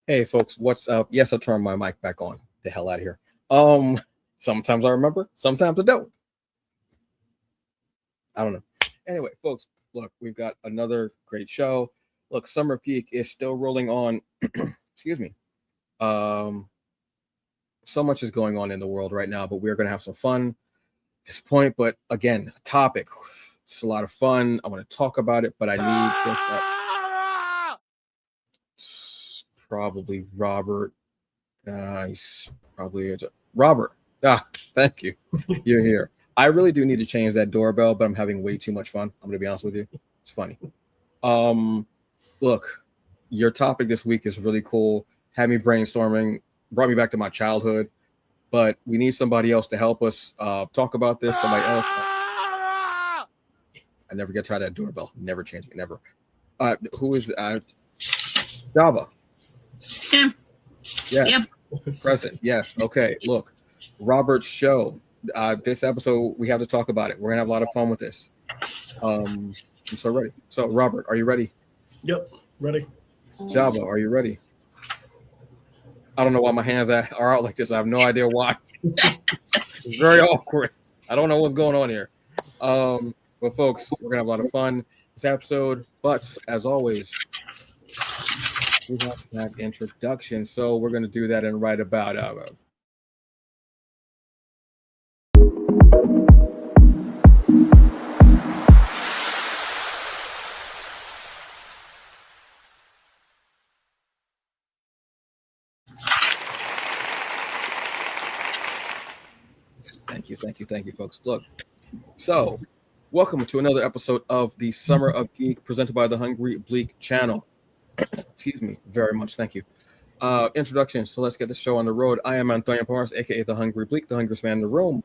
Hey folks, what's up? Yes, I'll turn my mic back on. The hell out of here. Um, Sometimes I remember, sometimes I don't. I don't know. Anyway, folks, look, we've got another great show. Look, Summer of Geek is still rolling on. Excuse me. Um, so much is going on in the world right now, but we're gonna have some fun at this point. But again, topic. It's a lot of fun. I want to talk about it, but I need just probably Robert. He's probably Robert. Thank you. You're here. I really do need to change that doorbell, but I'm having way too much fun. I'm gonna be honest with you. It's funny. Look, your topic this week is really cool. Had me brainstorming, brought me back to my childhood, but we need somebody else to help us talk about this. Somebody else. I never get tired of that doorbell. Never change it. Never. Who is Java? Him. Yes. Yep. Present. Yes. Okay. Look, Robert's show. This episode, we have to talk about it. We're gonna have a lot of fun with this. I'm so ready. So, Robert, are you ready? Yep, ready. Java, are you ready? I don't know why my hands are out like this. I have no idea why. It's very awkward. I don't know what's going on here. But folks, we're gonna have a lot of fun this episode. But as always, we have to have introductions. So we're gonna do that in right about Thank you, folks. Look, so welcome to another episode of the Summer of Geek presented by the Hungry Bleak channel. Excuse me, very much. Thank you. Introduction. So let's get the show on the road. I am Antonio Paras, aka the Hungry Bleak, the hungriest man in the room.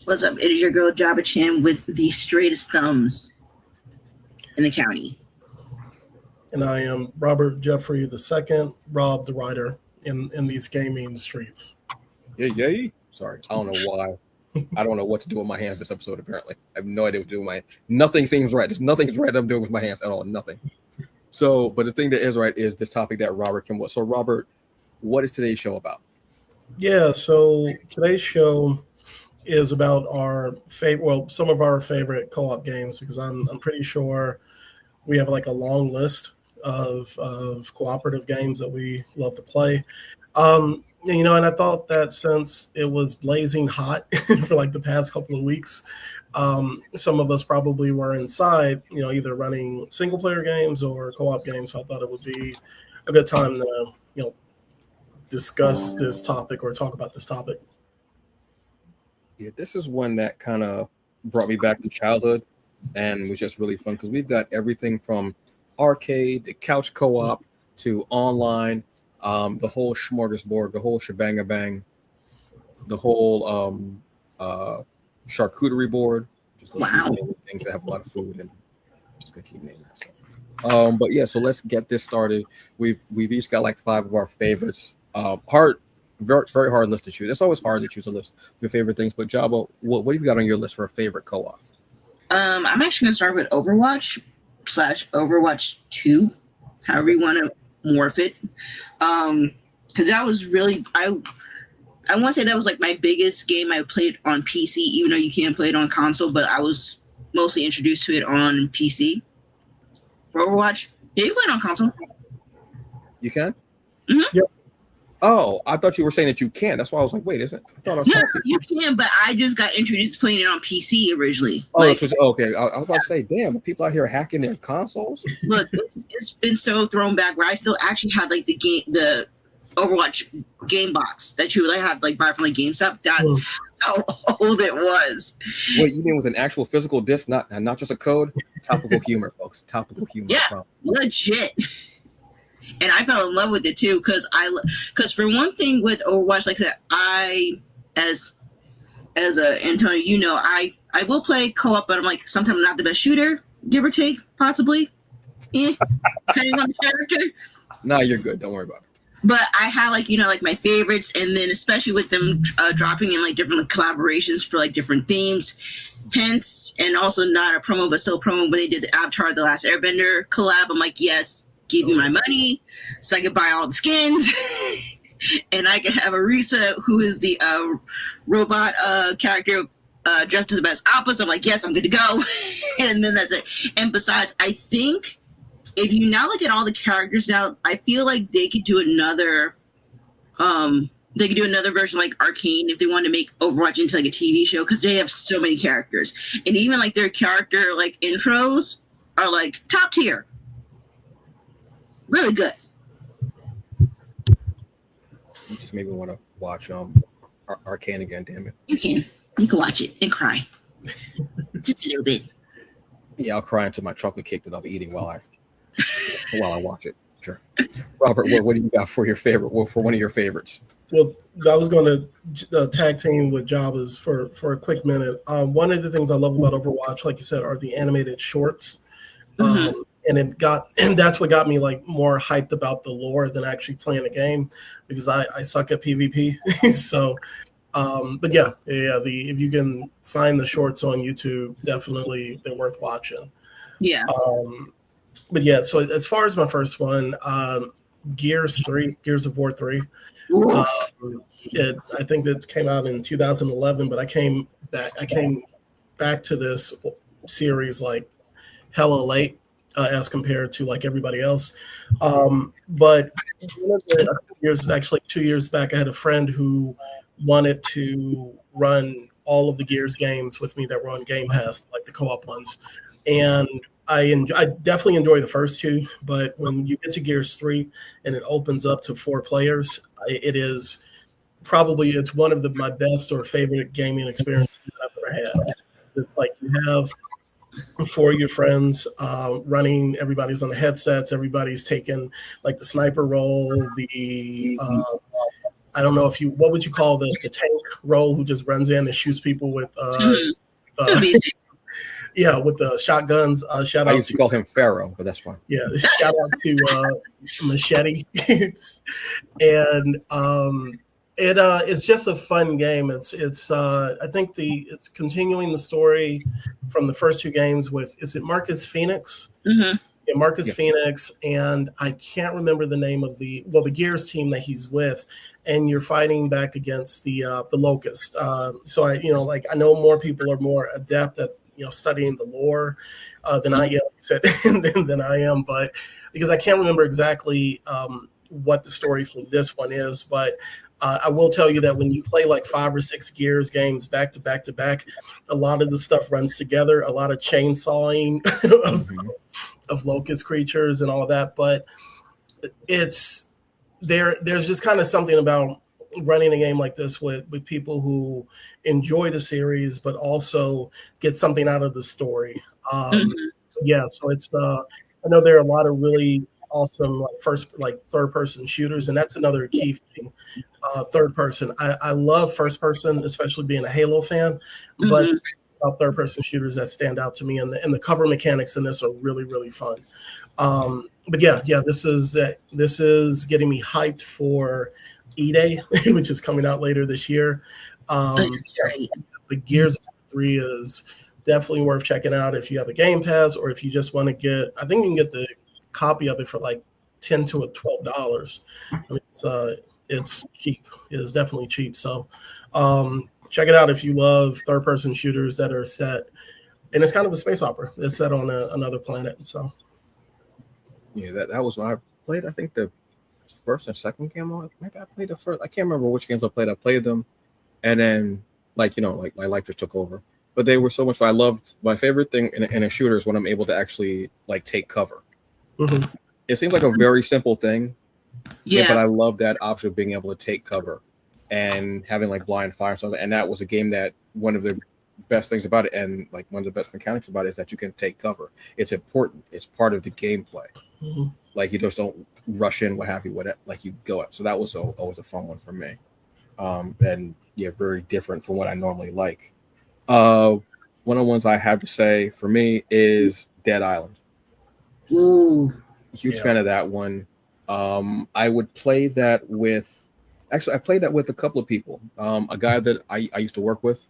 What's up? It is your girl Jabba Chan with the straightest thumbs in the county. And I am Robert Jeffrey II, Rob the writer in these gaming streets. Yay. Sorry, I don't know why. I don't know what to do with my hands this episode, apparently. I have no idea what to do with my hands. Nothing seems right. There's nothing right I'm doing with my hands at all. Nothing. So, but the thing that is right is this topic that Robert can watch. So, Robert, what is today's show about? Yeah, so today's show is about our some of our favorite co-op games, because I'm pretty sure we have like a long list of cooperative games that we love to play. And I thought that since it was blazing hot for like the past couple of weeks, some of us probably were inside, either running single player games or co-op games. So I thought it would be a good time to, discuss this topic or talk about this topic. Yeah, this is one that kind of brought me back to childhood and was just really fun because we've got everything from arcade to couch co-op to online. The whole smorgasbord, the whole shebang-a-bang, the whole charcuterie board. Just wow. Things that have a lot of food and just gonna keep naming that. But yeah, so let's get this started. We've each got like 5 of our favorites. Very hard list to choose. It's always hard to choose a list of your favorite things. But Jabba, what have you got on your list for a favorite co-op? I'm actually gonna start with Overwatch / Overwatch 2, however you want to morph it, because that was really I want to say that was like my biggest game I played on PC, even though you can't play it on console, but I was mostly introduced to it on PC for Overwatch. Yeah, you play it on console. You can? Mm-hmm. Yep. Oh, I thought you were saying that you can. That's why I was like, wait, isn't? I thought I was you can, but I just got introduced to playing it on PC originally. Oh, okay. I was about to say, damn, people out here hacking their consoles. Look, it's been so thrown back where I still actually have like the Overwatch game box that you would have like buy from like GameStop. That's how old it was. Wait, you mean with an actual physical disc, not just a code? Topical humor, folks. Topical humor. Yeah, legit. And I fell in love with it too, because for one thing with Overwatch, like I said, as a Antonio, I will play co-op, but I'm like sometimes not the best shooter, give or take, possibly. Depending on the character. Nah, you're good. Don't worry about it. But I have like my favorites, and then especially with them dropping in like different collaborations for like different themes. Hence, and also not a promo, but still a promo when they did the Avatar: The Last Airbender collab. I'm like, yes. Give me my money so I can buy all the skins. And I can have Arisa, who is the robot character dressed as best Appa. So I'm like, yes, I'm good to go. And then that's it. And besides, I think if you now look at all the characters now, I feel like they could do another version like Arcane if they wanted to make Overwatch into like a TV show, because they have so many characters. And even like their character like intros are like top tier. Really good. You just made me want to watch Arcane again, damn it. You can watch it and cry. Just a little bit. Yeah, I'll cry into my chocolate cake that I'll be eating while I watch it. Sure. Robert, what do you got for your favorite? Well, for one of your favorites? Well, I was going to tag team with Jabba's for a quick minute. One of the things I love about Overwatch, like you said, are the animated shorts. And that's what got me like more hyped about the lore than actually playing a game, because I suck at PvP. So, but if you can find the shorts on YouTube, definitely they're worth watching. Yeah. But yeah, so as far as my first one, Gears of War 3. I think that came out in 2011, but I came back to this series like hella late as compared to like everybody else. But actually 2 years back, I had a friend who wanted to run all of the Gears games with me that were on Game Pass, like the co-op ones. And I definitely enjoy the first two, but when you get to Gears 3 and it opens up to 4 players, it's one of my best or favorite gaming experiences that I've ever had. It's like you have 4 of your friends running, everybody's on the headsets, everybody's taking like the sniper role, I don't know what would you call the tank role who just runs in and shoots people with with the shotguns. Shout out. I used to call him Pharaoh, but that's fine. Yeah, shout out to Machete. And it's just a fun game. I think it's continuing the story from the first 2 games with, is it Marcus Phoenix? Mm-hmm. Yeah, Marcus Phoenix, and I can't remember the name of the Gears team that he's with, and you're fighting back against the Locust. So I know more people are more adept at studying the lore than I am, but because I can't remember exactly what the story for this one is, but I will tell you that when you play like 5 or 6 Gears games back to back to back, a lot of the stuff runs together, a lot of chainsawing of locust creatures and all of that. But there's just kind of something about running a game like this with people who enjoy the series, but also get something out of the story. Yeah, so it's I know there are a lot of really awesome third person shooters, and that's another key thing. Third person, I love first person, especially being a Halo fan, but third person shooters that stand out to me, and the cover mechanics in this are really, really fun. But yeah, this is getting me hyped for E-Day, which is coming out later this year. The Gears 3 is definitely worth checking out if you have a Game Pass, or if you just want to get, I think you can get the copy of it for like $10 to $12. I mean, it's cheap. It is definitely cheap. So check it out if you love third-person shooters that are set, and it's kind of a space opera. It's set on another planet. So yeah, that was when I played. I think the first and second game. Maybe I played the first. I can't remember which games I played. I played them, and then like my life just took over. But they were so much fun. I loved, my favorite thing in a shooter is when I'm able to actually like take cover. Mm-hmm. It seems like a very simple thing, yeah, but I love that option of being able to take cover and having like blind fire and something. And that was a game that one of the best things about it, and like one of the best mechanics about it, is that you can take cover. It's important. It's part of the gameplay. Mm-hmm. Like you just don't rush in, what have you, like you go out. So that was always a fun one for me. And yeah, very different from what I normally like. One of the ones I have to say for me is Dead Island. Ooh, Huge fan of that one. I would play that with, actually, I played that with a couple of people. A guy that I used to work with,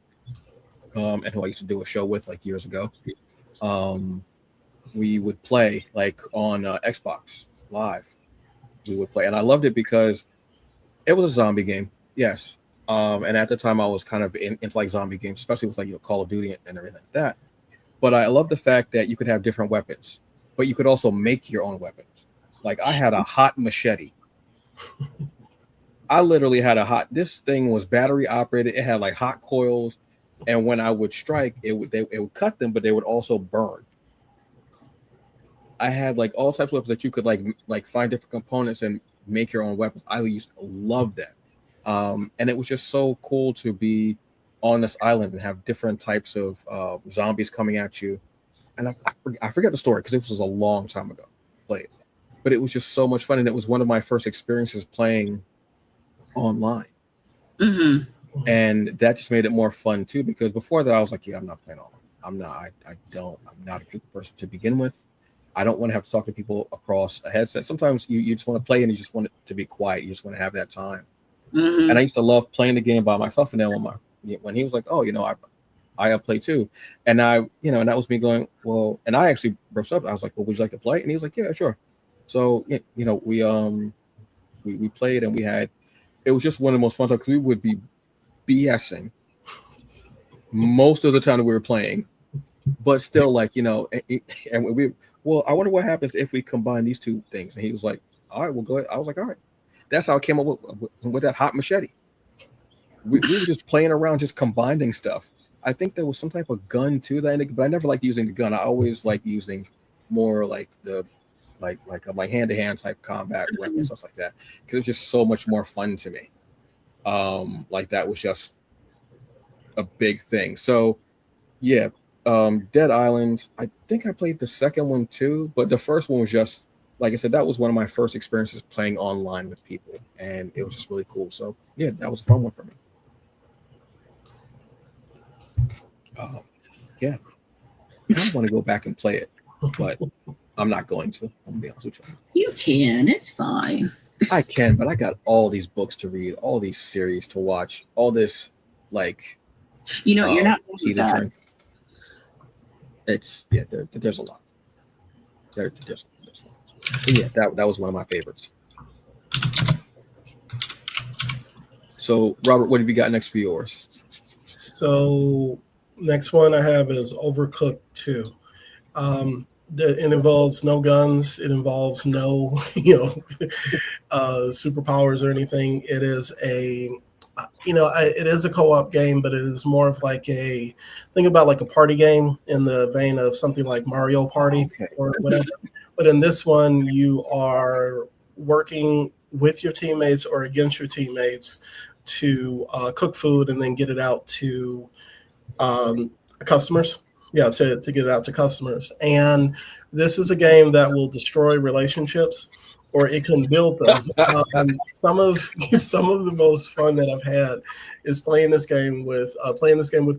and who I used to do a show with like years ago. We would play like on Xbox, live, we would play, and I loved it because it was a zombie game, yes. And at the time, I was kind of into like zombie games, especially with like Call of Duty and everything like that. But I love the fact that you could have different weapons, but you could also make your own weapons. Like I had a hot machete. I literally had a hot. This thing was battery operated. It had like hot coils, and when I would strike, it would cut them, but they would also burn. I had like all types of weapons that you could like find different components and make your own weapons. I used to love that, and it was just so cool to be on this island and have different types of zombies coming at you. And I forget the story because it was a long time ago played, but it was just so much fun, and it was one of my first experiences playing online. And that just made it more fun too, because before that I was like, yeah, I'm not playing online. I'm not a people person to begin with. I don't want to have to talk to people across a headset. Sometimes you just want to play and you just want it to be quiet. You just want to have that time. And I used to love playing the game by myself. And then when he was like, oh, I play too. And and that was me going, well, and I actually broke up. I was like, well, would you like to play? And he was like, yeah, sure. So, we played, and it was just one of the most fun times because we would be BSing most of the time that we were playing, but still I wonder what happens if we combine these two things. And he was like, all right, we'll go ahead. I was like, all right. That's how I came up with that hot machete. We were just playing around, just combining stuff. I think there was some type of gun too but I never liked using the gun. I always liked using more like the like hand-to-hand type combat weapons, stuff like that, because it was just so much more fun to me. Like that was just a big thing. So yeah, Dead Island, I think I played the second one too, but the first one was just, like I said, that was one of my first experiences playing online with people, and it was just really cool. So yeah, that was a fun one for me. Yeah, I want to go back and play it, but I'm not going to. I'm gonna be honest with you. You can. It's fine. I can, but I got all these books to read, all these series to watch, all this you're not tea to drink. It's there's a lot. There's a lot. But yeah, that was one of my favorites. So Robert, what have you got next for yours? So next one I have is Overcooked 2. It involves no guns. It involves no, superpowers or anything. It is it is a co-op game, but it is more of like think about like a party game in the vein of something like Mario Party or whatever. But in this one, you are working with your teammates or against your teammates to cook food and then get it out to customers. Yeah, to get it out to customers. And this is a game that will destroy relationships, or it can build them. Some of the most fun that I've had is playing this game with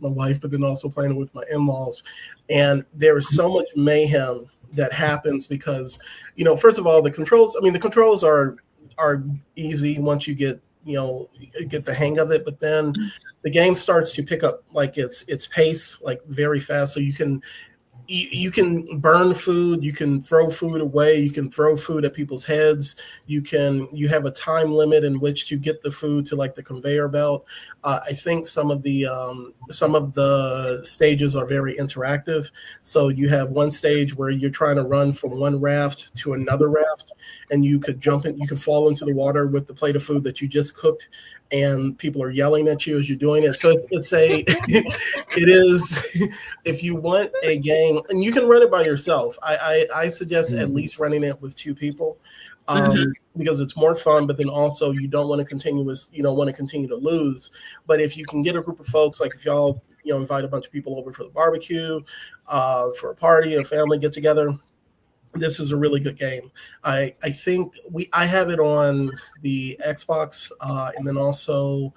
my wife, but then also playing it with my in-laws. And there is so much mayhem that happens because, first of all, the controls are easy once you get the hang of it, but then the game starts to pick up like its pace like very fast. So you can burn food, you can throw food away, you can throw food at people's heads, you have a time limit in which to get the food to like the conveyor belt. I think some of the stages are very interactive. So you have one stage where you're trying to run from one raft to another raft, and you could fall into the water with the plate of food that you just cooked, and people are yelling at you as you're doing it. So it is, if you want a game, and you can run it by yourself. I suggest at least running it with two people, because it's more fun. But then also you don't want to continue to lose. But if you can get a group of folks, like if y'all invite a bunch of people over for the barbecue, for a party, a family get together, this is a really good game. I think I have it on the Xbox, and then also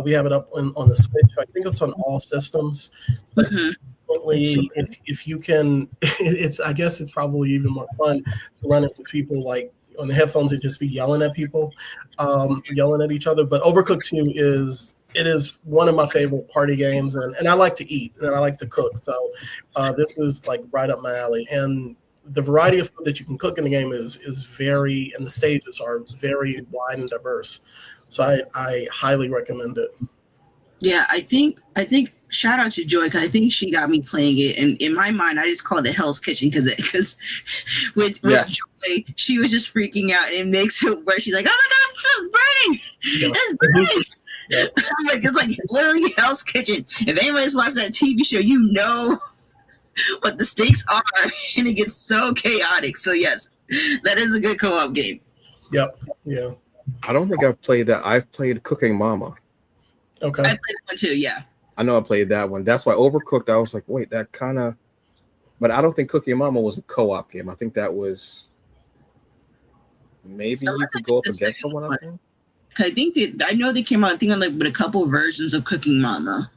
we have it up on the Switch. I think it's on all systems. But if you can, I guess it's probably even more fun to run it with people like on the headphones and just be yelling at people, yelling at each other. But Overcooked 2 is one of my favorite party games, and I like to eat and I like to cook. So this is like right up my alley. And the variety of food that you can cook in the game is very, and the stages are very wide and diverse. So I highly recommend it. Yeah, I think shout out to Joy, because I think she got me playing it, and in my mind I just called it Hell's Kitchen because with Joy, she was just freaking out, and it makes it where she's like, oh my god, it's burning, it's burning. Yep. I'm like, it's like literally Hell's Kitchen. If anybody's watched that TV show, you know what the stakes are, and it gets so chaotic. So yes, that is a good co-op game. Yep. Yeah. I don't think I've played that. I've played Cooking Mama. Okay. I played that one too, yeah. I know I played that one. That's why Overcooked, I was like, wait, that kind of... But I don't think Cooking Mama was a co-op game. I think that was... Maybe you could go up against someone out there? I know they came out, I think, on with a couple versions of Cooking Mama.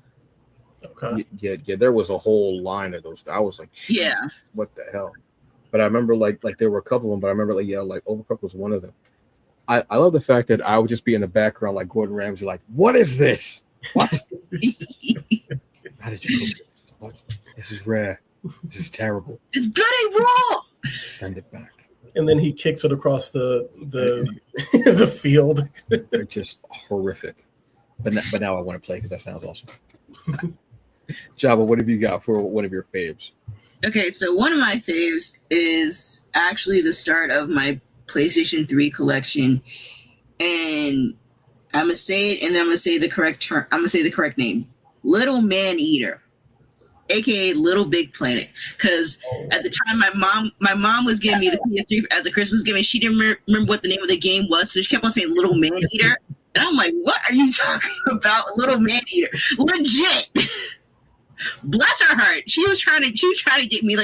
Okay. Yeah, there was a whole line of those. I was like, yeah, what the hell? But I remember like there were a couple of them, but I remember like Overcooked was one of them. I love the fact that I would just be in the background like Gordon Ramsay, like, what is this? What? How did you cook this? What? This is rare. This is terrible. It's bloody raw. Send it back. And then he kicks it across the the field. They're just horrific. But now I want to play because that sounds awesome. Java, what have you got for one of your faves? Okay, so one of my faves is actually the start of my PlayStation 3 collection, and I'm gonna say it, and then I'm gonna say the correct term. I'm gonna say the correct name: Little Man Eater, aka Little Big Planet. Because at the time, my mom was giving me the PS3 as a Christmas gift, and she didn't remember what the name of the game was, so she kept on saying Little Man Eater, and I'm like, "What are you talking about, Little Man Eater? Legit." Bless her heart. She was trying to get me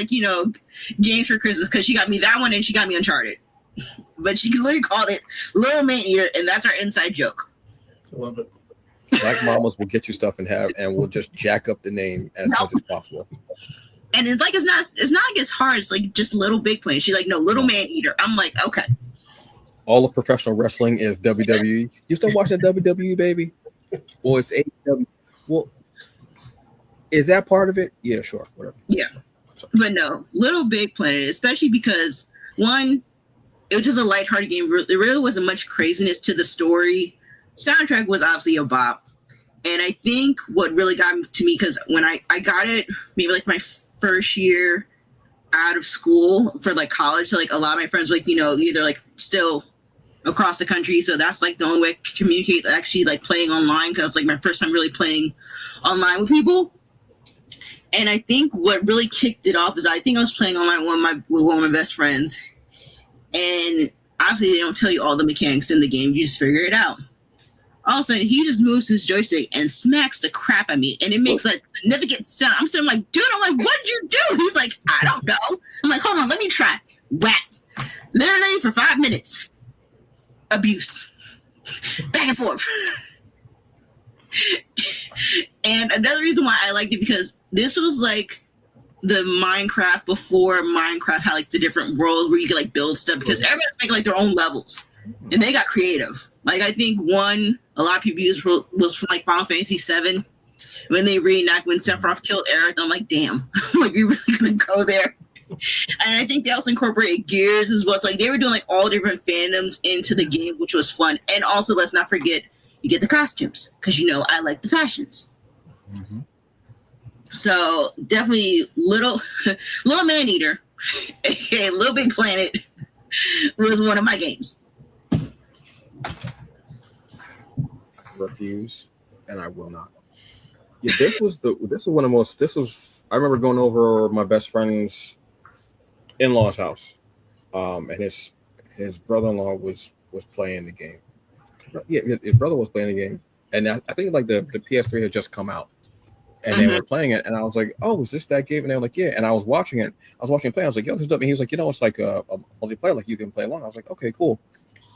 games for Christmas, because she got me that one and she got me Uncharted. But she literally called it Little Man Eater, and that's our inside joke. I love it. Black mamas will get you stuff and we'll just jack up the name as much as possible. And it's not like it's hard. It's like just Little Big Planet. She's like, no, Little Man Eater. I'm like, okay. All of professional wrestling is WWE. You still watching WWE, baby? Well, it's AEW. Well, is that part of it? Yeah, sure, whatever. Yeah, but no, Little Big Planet, especially because one, it was just a lighthearted game. There really wasn't much craziness to the story. Soundtrack was obviously a bop, and I think what really got to me, because when I got it, maybe like my first year out of school for like college, so like a lot of my friends either like still across the country, so that's like the only way I could communicate, actually like playing online, because like my first time really playing online with people. And I think what really kicked it off is I think I was playing online with one of my best friends, and obviously they don't tell you all the mechanics in the game, you just figure it out. All of a sudden he just moves his joystick and smacks the crap at me, and it makes like significant sound. I'm sitting like, dude, I'm like, what'd you do? He's like, I don't know. I'm like, hold on, let me try. Whack. Literally for 5 minutes. Abuse. Back and forth. And another reason why I liked it, because this was like the Minecraft before Minecraft had like the different worlds where you could like build stuff, because everybody's making like their own levels, and they got creative. Like I think one a lot of people used was from like Final Fantasy VII, when they reenact when Sephiroth killed Eric. I'm like, damn, like we really gonna go there? And I think they also incorporated Gears as well. So like they were doing like all different fandoms into the game, which was fun. And also, let's not forget, you get the costumes, because I like the fashions. Mm-hmm. So definitely Little Man Eater, aka Little Big Planet, was one of my games. Refuse, and I will not. Yeah, this was one of the most. I remember going over my best friend's in-laws' house, and his brother-in-law was playing the game. Yeah, his brother was playing the game, and I think like the PS3 had just come out, and they were playing it, and I was like, "Oh, is this that game?" And they were like, "Yeah." And I was watching it. I was watching it play. I was like, "Yo, this is dope." And he was like, "It's like a multiplayer, like you can play along." I was like, "Okay, cool."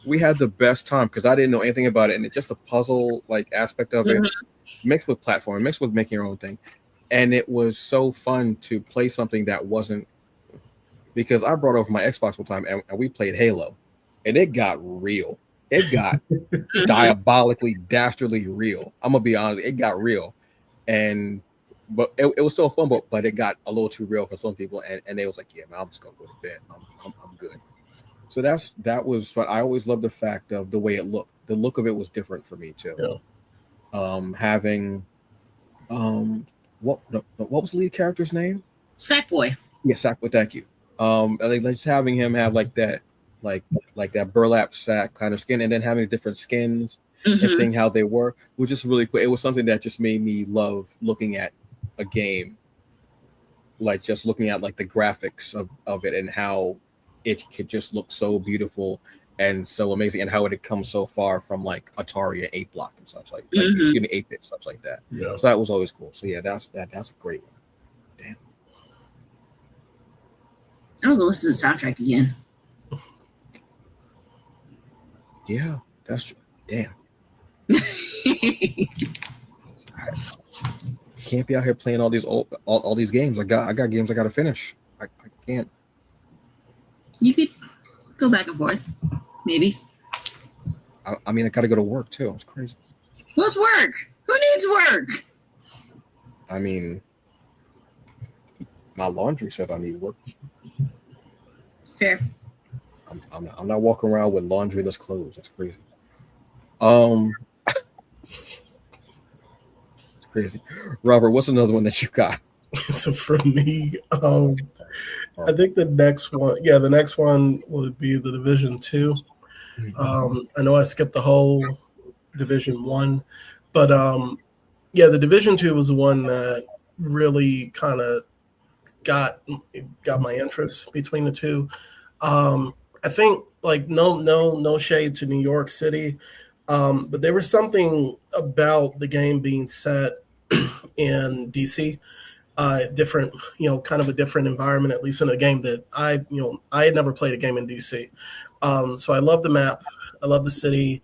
We had the best time because I didn't know anything about it, and it's just a puzzle like aspect of it, mixed with platform, mixed with making your own thing, and it was so fun to play something that wasn't, because I brought over my Xbox one time and we played Halo, and it got real. It got diabolically, dastardly real. I'm gonna be honest, it got real, and but it was so fun, but it got a little too real for some people, and they was like, yeah, man, I'm just gonna go to bed. I'm good. So that was fun. I always loved the fact of the way it looked. The look of it was different for me too. Yeah. Having what was the lead character's name? Sackboy. Yeah, Sackboy. Thank you. Like just having him have like that, like that burlap sack kind of skin, and then having different skins and seeing how they were was just really cool. It was something that just made me love looking at a game, like just looking at like the graphics of it and how it could just look so beautiful and so amazing, and how it had come so far from like Atari and 8 block and such like excuse me, 8-bit stuff like that. Yeah. So that was always cool. So yeah, that's a great one. Damn. I'm gonna listen to the soundtrack again. Yeah, that's true. Damn. Can't be out here playing all these all these games. I got games I got to finish. I can't. You could go back and forth, maybe. I mean, I got to go to work too. It's crazy. What's work? Who needs work? I mean, my laundry said I need work. Fair. I'm not walking around with laundryless clothes. That's crazy. It's crazy. Robert, what's another one that you got? So for me, I think the next one would be the Division 2. I know I skipped the whole Division 1, but the Division 2 was the one that really kind of got my interest between the two. I think like no shade to New York City, but there was something about the game being set in DC. Different, kind of a different environment, at least in a game that I had never played a game in DC. So I love the map. I love the city.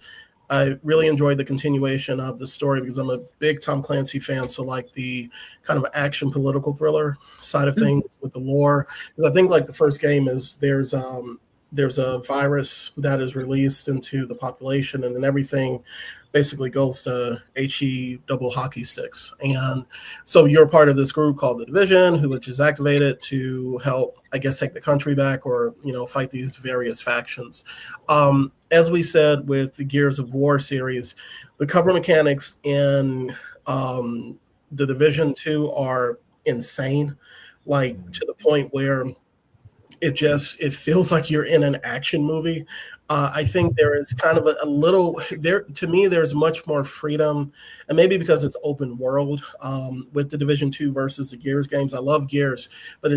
I really enjoyed the continuation of the story because I'm a big Tom Clancy fan. So like the kind of action political thriller side of things with the lore. Because I think like the first game is there's a virus that is released into the population, and then everything basically goes to HE double hockey sticks. And so you're part of this group called the Division, which is activated to help, I guess, take the country back or, fight these various factions. As we said with the Gears of War series, the cover mechanics in the Division 2 are insane, like to the point where it feels like you're in an action movie. I think there is kind of a little there to me. There's much more freedom, and maybe because it's open world with the Division 2 versus the Gears games. I love Gears, but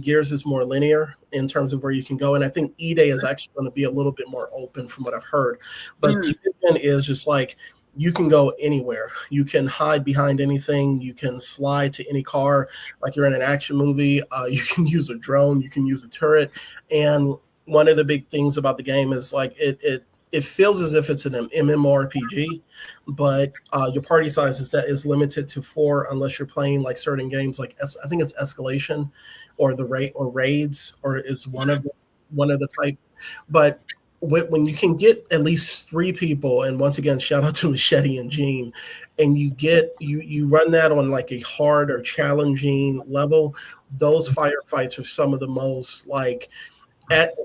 Gears is more linear in terms of where you can go. And I think E-Day is actually going to be a little bit more open from what I've heard. But Division is just like you can go anywhere. You can hide behind anything. You can slide to any car like you're in an action movie. You can use a drone. You can use a turret. And one of the big things about the game is like it feels as if it's an MMORPG, but your party size is limited to 4 unless you're playing like certain games like I think it's Escalation or the Raids or is one of the types. But when you can get at least 3 people, and once again, shout out to Machete and Gene, and you run that on like a hard or challenging level, those firefights are some of the most like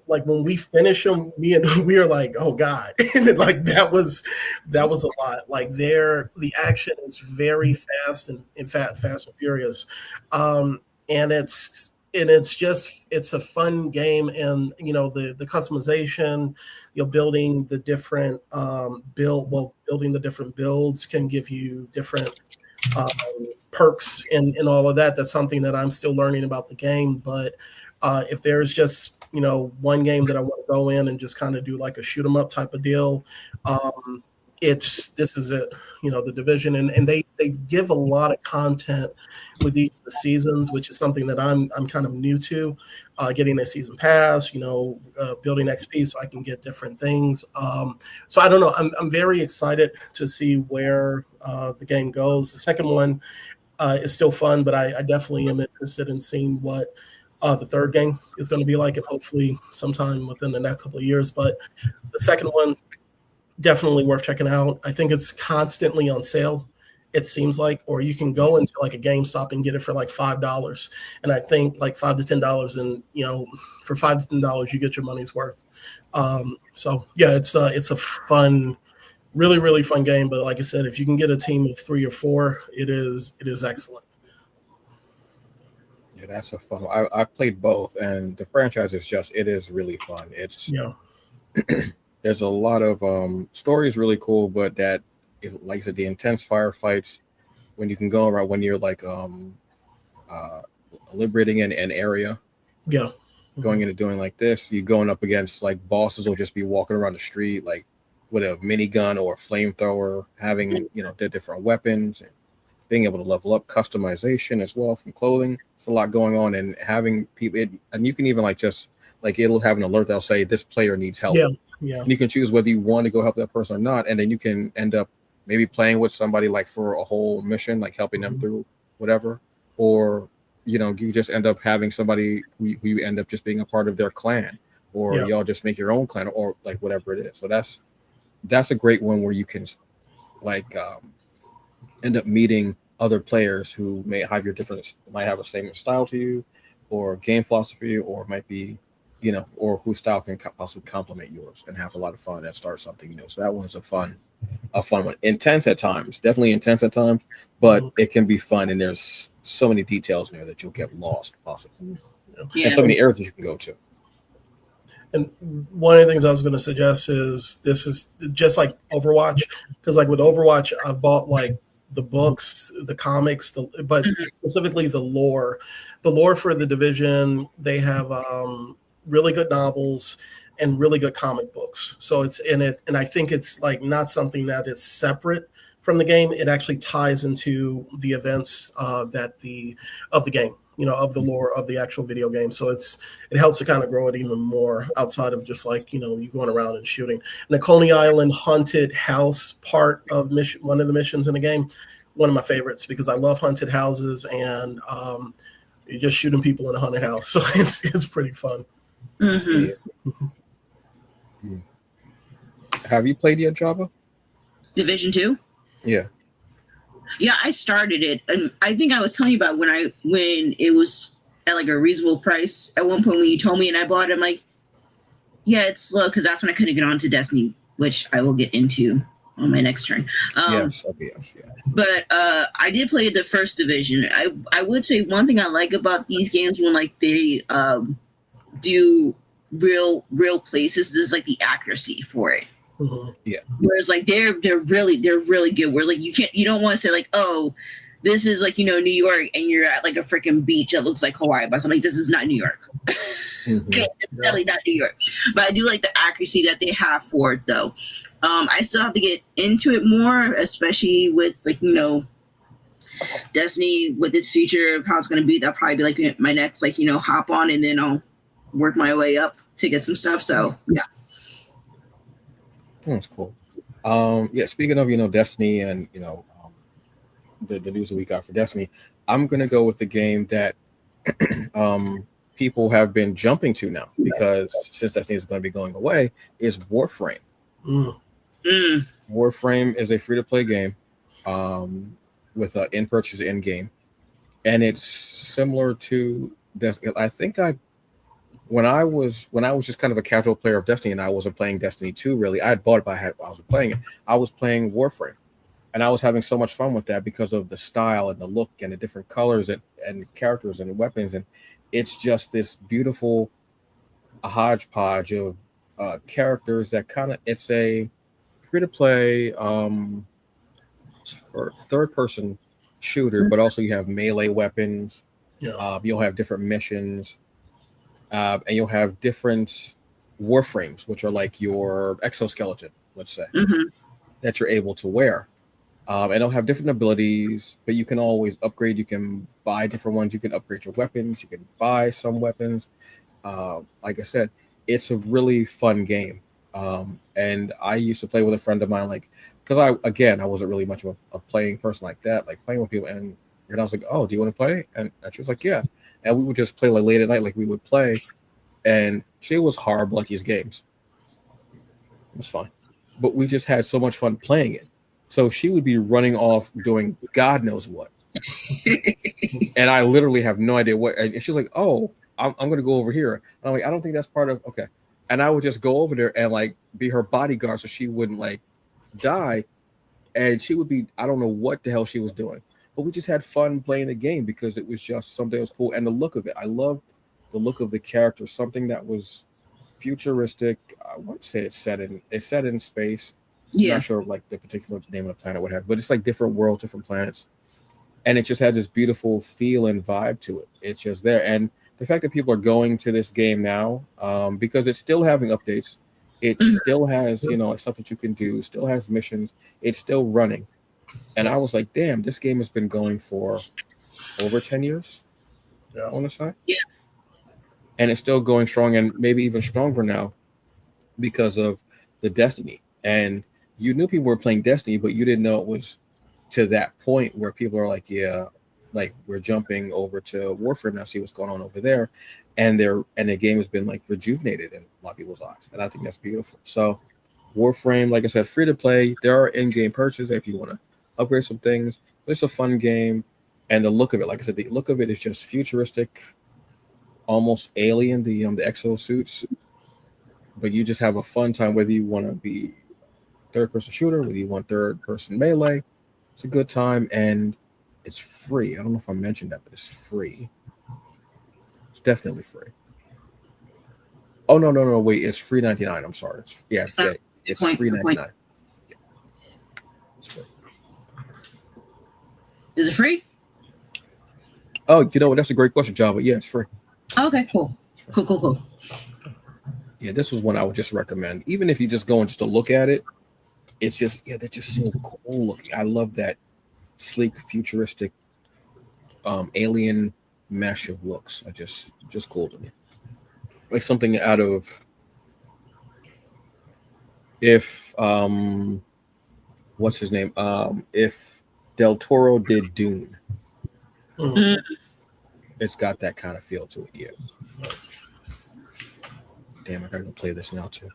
when we finish them, we are like, oh God. And like that was a lot. Like the action is very fast and in fact fast and furious. And it's a fun game, and the customization, building the different building the different builds can give you different perks and all of that. That's something that I'm still learning about the game. But if there's just one game that I want to go in and just kind of do like a shoot 'em up type of deal, this is it. The Division, and they give a lot of content with each of the seasons, which is something that I'm kind of new to, getting a season pass, building XP so I can get different things. So I don't know. I'm very excited to see where the game goes. The second one is still fun, but I definitely am interested in seeing what the third game is going to be like, and hopefully sometime within the next couple of years. But the second one, definitely worth checking out. I think it's constantly on sale it seems like, or you can go into like a GameStop and get it for like $5. And I think like $5 to $10, and for $5 to $10, you get your money's worth. So yeah, it's a fun, really, really fun game. But like I said, if you can get a team of 3 or 4, it is excellent. Yeah, that's a fun. I've played both, and the franchise it is really fun. It's Yeah. there's a lot of story is really cool, but like I said, the intense firefights when you can go around when you're like uh liberating an area, Yeah. going into doing like this, you going up against like bosses will just be walking around the street like with a minigun or a flamethrower, having the different weapons and being able to level up customization as well from clothing. It's a lot going on, and having people, and you can even like just like it'll have an alert that'll say this player needs help. Yeah. Yeah. And you can choose whether you want to go help that person or not, and then you can end up maybe playing with somebody like for a whole mission, like helping them through whatever, or you just end up having somebody who you end up just being a part of their clan, or Yeah. y'all just make your own clan, or like whatever it is. So that's a great one where you can like end up meeting other players who might have the same style to you, or game philosophy, or might be or whose style can possibly complement yours, and have a lot of fun and start something new. So that one's a fun one. Intense at times, definitely intense at times, but it can be fun, and there's so many details in there that you'll get lost possibly, Yeah. and so many areas you can go to. And one of the things I was going to suggest is this is just like Overwatch, because like with Overwatch, I bought like the books, the comics, but specifically the lore for the Division. They have really good novels and really good comic books. So it's in it, and I think it's like not something that is separate from the game. It actually ties into the events of the game. Of the lore of the actual video game. So it helps to kind of grow it even more outside of just like, you going around and shooting. And the Coney Island haunted house part of one of the missions in the game, one of my favorites, because I love haunted houses, and you're just shooting people in a haunted house. So it's pretty fun. Mm-hmm. Have you played yet, Java? Division 2? Yeah. Yeah, I started it, and I think I was telling you about when it was at like a reasonable price. At one point when you told me and I bought it, I'm like, yeah, it's slow, because that's when I couldn't get on to Destiny, which I will get into on my next turn. Yes. But I did play the first Division. I would say one thing I like about these games when like they do real places is like the accuracy for it. Mm-hmm. Yeah. Whereas like they're really good. Where like you don't want to say like, oh, this is like New York, and you're at like a freaking beach that looks like Hawaii, but I'm like, this is not New York. Okay, it's definitely not New York. But I do like the accuracy that they have for it, though. I still have to get into it more, especially with like Destiny with its future of how it's going to be. That'll probably be like my next like hop on, and then I'll work my way up to get some stuff. So yeah. That's cool. Yeah, speaking of Destiny and the news that we got for Destiny, I'm gonna go with the game that people have been jumping to now, because since Destiny is going to be going away, is Warframe. Warframe is a free-to-play game with in-purchase in-game, and it's similar to Destiny. I think when I was just kind of a casual player of Destiny, and I wasn't playing Destiny 2 really. I had bought it, but I was playing it. I was playing Warframe, and I was having so much fun with that because of the style and the look and the different colors and characters and weapons, and it's just this beautiful hodgepodge of characters that it's a free-to-play third-person shooter, but also you have melee weapons. Yeah. You'll have different missions. And you'll have different warframes, which are like your exoskeleton, let's say, that you're able to wear. And they'll have different abilities, but you can always upgrade. You can buy different ones. You can upgrade your weapons. You can buy some weapons. Like I said, it's a really fun game. And I used to play with a friend of mine, like, because I wasn't really much of a playing person like that, like playing with people. And I was like, oh, do you want to play? And she was like, yeah. And we would just play like late at night, like we would play. And she was horrible at these games. It was fun. But we just had so much fun playing it. So she would be running off doing God knows what. And I literally have no idea what. And she's like, "Oh, I'm going to go over here." And I'm like, "I don't think that's part of okay." And I would just go over there and like be her bodyguard so she wouldn't like die. And she would be, I don't know what the hell she was doing, but we just had fun playing the game because it was just something that was cool. And the look of it, I loved the look of the character, something that was futuristic. I want to say it's set in space. I'm Yeah. not sure like the particular name of the planet would have, but it's like different worlds, different planets, and it just has this beautiful feel and vibe to it. It's just there, and the fact that people are going to this game now, because it's still having updates, it Mhm. still has stuff that you can do, still has missions, it's still running, and I was like, damn, this game has been going for over 10 years. Yeah. On the side, Yeah. and it's still going strong, and maybe even stronger now because of the Destiny. And you knew people were playing Destiny, but you didn't know it was to that point where people are like, yeah, like we're jumping over to Warfare now, see what's going on over there, and the game has been like rejuvenated in a lot of people's eyes, and I think that's beautiful. So Warframe, like I said, free to play. There are in-game purchases if you want to upgrade some things. But it's a fun game, and the look of it, like I said, the look of it is just futuristic, almost alien. The exosuits, but you just have a fun time whether you want to be third person shooter, whether you want third person melee. It's a good time and it's free. I don't know if I mentioned that, but it's free. It's definitely free. Oh no, wait, it's free 99. I'm sorry. Yeah, it's Point. free Good point. 99. Yeah, it's free. Is it free? Oh, you know what? That's a great question, Java. Yeah, it's free. Okay, cool. Cool. Yeah, this was one I would just recommend. Even if you just go and just to look at it, it's just they're just so cool looking. I love that sleek, futuristic, alien mesh of looks. I just cool to me. Like something out of if what's his name? If Del Toro did Dune, Mhm. it's got that kind of feel to it. Yeah. Nice. Damn, I gotta go play this now too.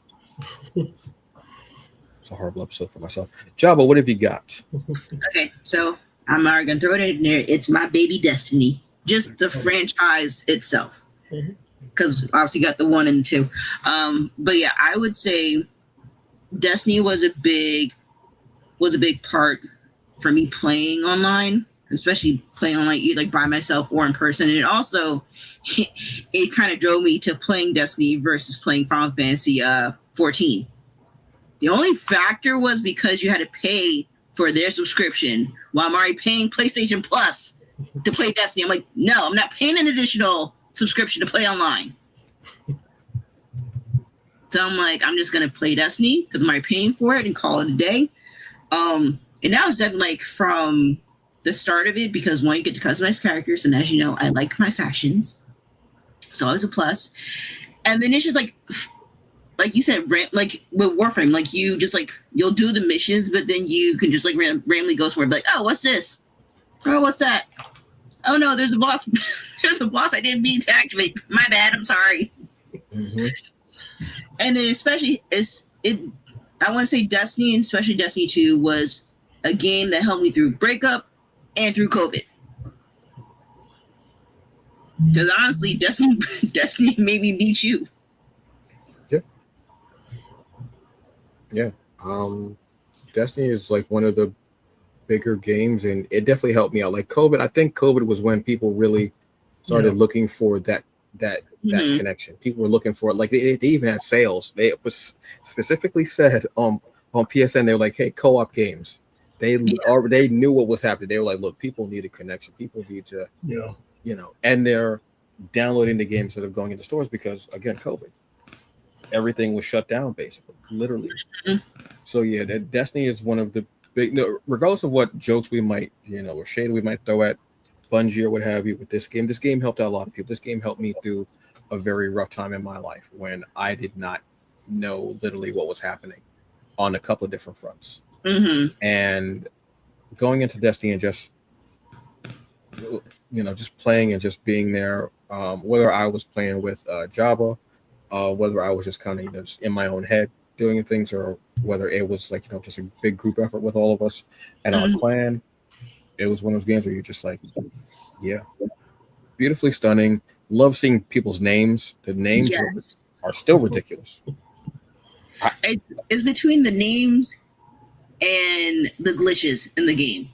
It's a horrible episode for myself. Jabba, what have you got? Okay, so I'm already gonna throw it in there. It's my baby Destiny. Just the franchise itself. Mhm. Because obviously you got the 1 and the 2. But yeah, I would say Destiny was a big part for me playing online, especially playing online either like by myself or in person. And it also it kind of drove me to playing Destiny versus playing Final Fantasy 14. The only factor was because you had to pay for their subscription while I'm already paying PlayStation Plus to play Destiny. I'm like, no, I'm not paying an additional subscription to play online. So I'm like, I'm just gonna play Destiny because I'm already paying for it and call it a day. And that was definitely like from the start of it because one, you get to customize characters, and as you know, I like my fashions, so it was a plus. And then it's just like you said, like with Warframe, like you just like you'll do the missions, but then you can just like randomly go somewhere, like, oh, what's this? Oh, what's that? Oh no, there's a boss. There's a boss I didn't mean to activate. My bad. I'm sorry. Mm-hmm. And then especially I want to say Destiny, and especially Destiny 2, was a game that helped me through breakup and through COVID. Because honestly, Destiny made me meet you. Yeah. Destiny is like one of the bigger games, and it definitely helped me out. Like COVID, I think COVID was when people really started looking for that Mhm. connection. People were looking for it. Like they even had sales. They was specifically said on PSN, they were like, "Hey, co-op games." They knew what was happening. They were like, "Look, people need a connection. People need to, and they're downloading the games instead of going into stores because again, COVID, everything was shut down basically, literally." Mhm. So yeah, that Destiny is one of the big. No, regardless of what jokes we might, or shade we might throw at Bungie or what have you with this game. This game helped out a lot of people. This game helped me through a very rough time in my life when I did not know literally what was happening on a couple of different fronts. Mm-hmm. And going into Destiny and just just playing and just being there, whether I was playing with Java, whether I was just kind of just in my own head, doing things, or whether it was like just a big group effort with all of us and our Mhm. clan. It was one of those games where you're just like, yeah, beautifully stunning. Love seeing people's names. The names Yes. are still ridiculous. It's between the names and the glitches in the game.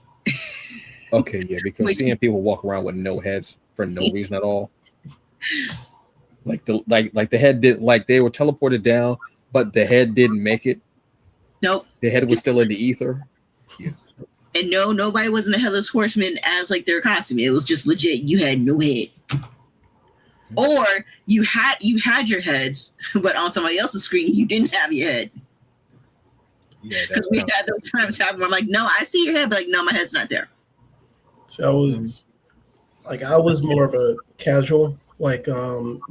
Okay, yeah, because Which seeing people walk around with no heads for no reason at all, like the head did, like they were teleported down, but the head didn't make it. nope. The head was still in the ether. Yeah. And no, nobody was in the headless horseman as like their costume. It was just legit. You had no head, or you had your heads, but on somebody else's screen you didn't have your head. Yeah, Because we had those times happen where I'm like, no, I see your head, but like, no, my head's not there. So I was more of a casual, like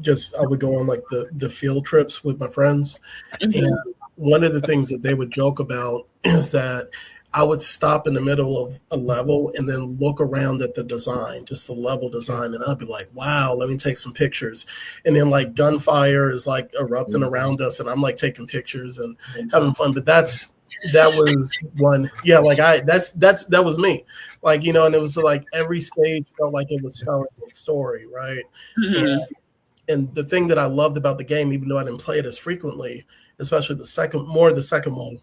just I would go on like the field trips with my friends, Mhm. and one of the things that they would joke about is that I would stop in the middle of a level and then look around at the design, just the level design, and I'd be like, wow, let me take some pictures. And then like gunfire is like erupting around us, and I'm like taking pictures and having fun. But that was one, yeah, like that was me. Like, and it was like every stage felt like it was telling a story, right? Mhm. And the thing that I loved about the game, even though I didn't play it as frequently, especially the second one,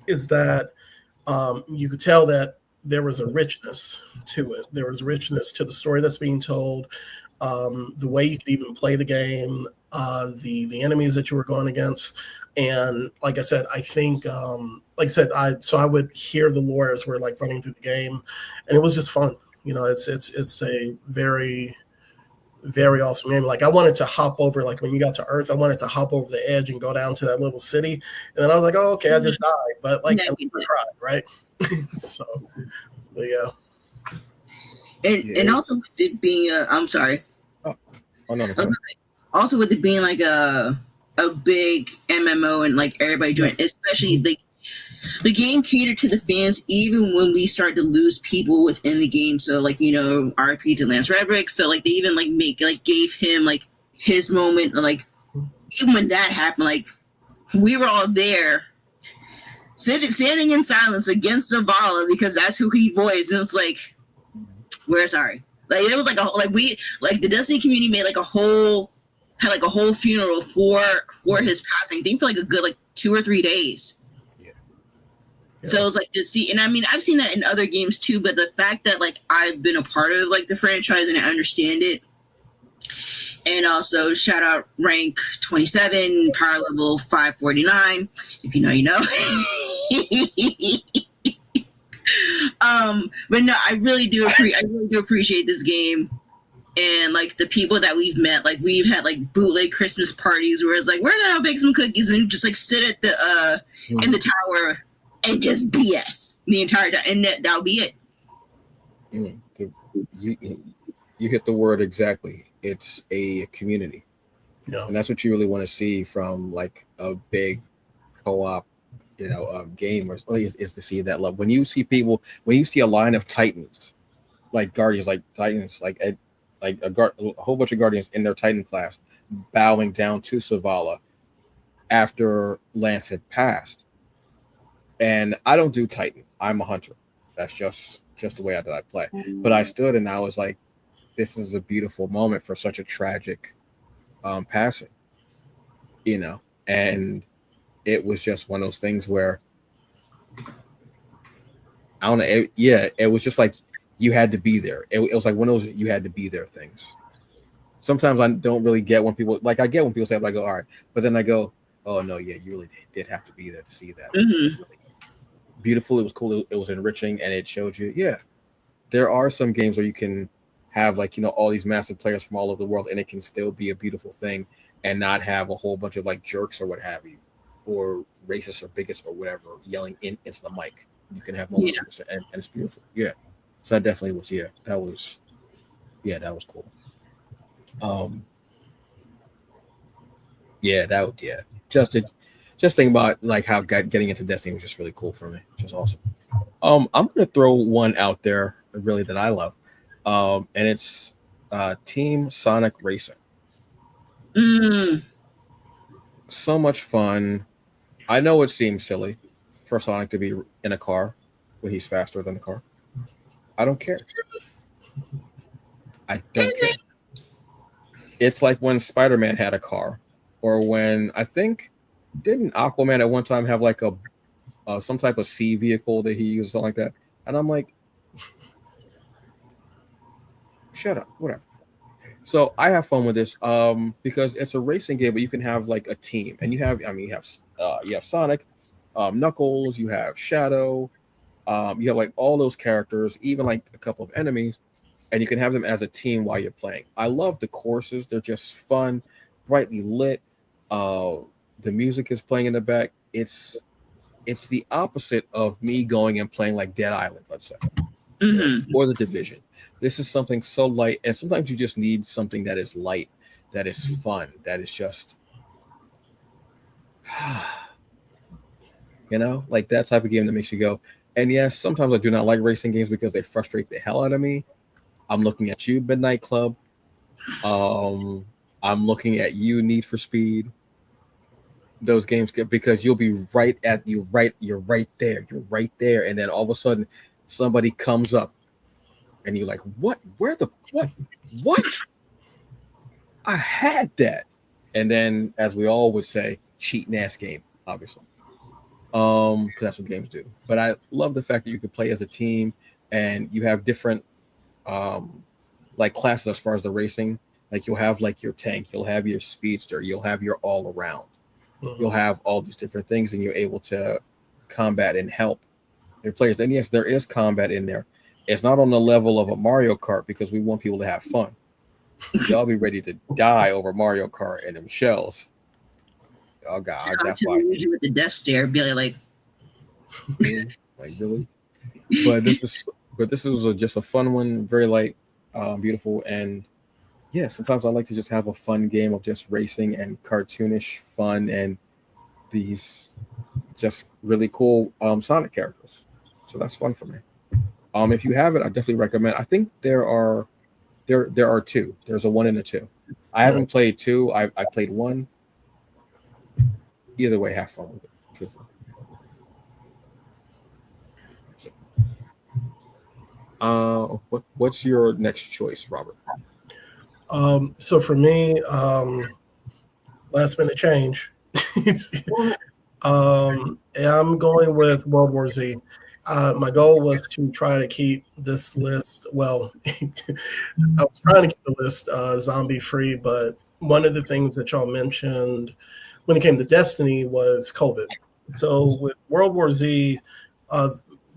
is that you could tell that there was a richness to it. There was richness to the story that's being told, the way you could even play the game, the enemies that you were going against. And like I said, I think, like I said, I would hear the lore as we're like running through the game, and it was just fun. It's a very, very awesome game. Like I wanted to hop over, like when you got to Earth, I wanted to hop over the edge and go down to that little city. And then I was like, oh, okay, I just died, but like Yeah, I we did. tried, right? So, but yeah. And also with it being I'm sorry. Oh no. Also with it being like a big MMO and like everybody joined, especially like the game catered to the fans even when we start to lose people within the game. So like RP to Lance Redrick. So like they even gave him like his moment. And, like even when that happened, like we were all there standing in silence against Zavala because that's who he voiced. And it's like, we're sorry. Like it was like the Destiny community made like a whole funeral for his passing. I think for like a good like 2 or 3 days. Yeah. So it was like to see, and I mean I've seen that in other games too, but the fact that like I've been a part of like the franchise and I understand it. And also shout out rank 27, power level 549. If you know, you know. But no, I really do appreciate this game. And like the people that we've met, like we've had like bootleg Christmas parties where it's like we're gonna bake some cookies and just like sit at the in the tower and just BS the entire time, and that'll be it. You hit the word exactly. It's a community, and that's what you really want to see from like a big co-op, game, or is to see that love. When you see a line of Titans, like Guardians, like Titans, like a whole bunch of Guardians in their Titan class bowing down to Zavala after Lance had passed. And I don't do Titan. I'm a hunter. That's just the way I play. But I stood and I was like, this is a beautiful moment for such a tragic passing, and it was just one of those things where I don't know. It was just like you had to be there. It was like one of those you had to be there things. Sometimes I don't really get when people like I get when people say, I go, all right, but then I go, oh no, yeah, you really did have to be there to see that. Mm-hmm. It was really beautiful. It was cool. It was enriching, and it showed you, yeah, there are some games where you can have like all these massive players from all over the world, and it can still be a beautiful thing, and not have a whole bunch of like jerks or what have you, or racists or bigots or whatever yelling into the mic. You can have moments and it's beautiful. Yeah. So that definitely was, that was cool. Just think about like how getting into Destiny was just really cool for me. Just awesome. I'm gonna throw one out there really that I love. And it's Team Sonic Racing. So much fun. I know it seems silly for Sonic to be in a car when he's faster than the car. I don't care. I don't care. It's like when Spider-Man had a car, or when I think didn't Aquaman at one time have like a some type of sea vehicle that he used, something like that. And I'm like, shut up, whatever. So I have fun with this because it's a racing game, but you can have like a team, and you have Sonic, Knuckles, you have Shadow, you have like all those characters, even like a couple of enemies, and you can have them as a team while you're playing. I love the courses; they're just fun, brightly lit. Uh, the music is playing in the back. It's the opposite of me going and playing like Dead Island, let's say, Mm-hmm. or The Division. This is something so light, and sometimes you just need something that is light, that is fun, that is just, like that type of game that makes you go. And yes, sometimes I do not like racing games because they frustrate the hell out of me. I'm looking at you, Midnight Club. Um, I'm looking at you, Need for Speed. Those games get because you'll be you're right there, and then all of a sudden somebody comes up and you're like, what? Where the what? I had that. And then, as we all would say, cheating ass game, obviously. Because that's what games do. But I love the fact that you can play as a team and you have different like classes as far as the racing. Like you'll have like your tank, you'll have your speedster, you'll have your all around. You'll have all these different things, and you're able to combat and help your players. And yes, there is combat in there. It's not on the level of a Mario Kart because we want people to have fun. Y'all be ready to die over Mario Kart and them shells. Oh God, that's why. With the death stare, be like, like really. But this is just a fun one, very light, beautiful, and yeah. Sometimes I like to just have a fun game of just racing and cartoonish fun and these just really cool Sonic characters. So that's fun for me. If you have it, I definitely recommend. I think there are two. There's a 1 and a 2. I haven't played 2. I played 1. Either way, have fun with it. Truthfully. What's your next choice, Robert? So for me, last minute change. I'm going with World War Z. My goal was to try to keep this list. Well, I was trying to keep the list zombie free, but one of the things that y'all mentioned when it came to Destiny was COVID. So with World War Z,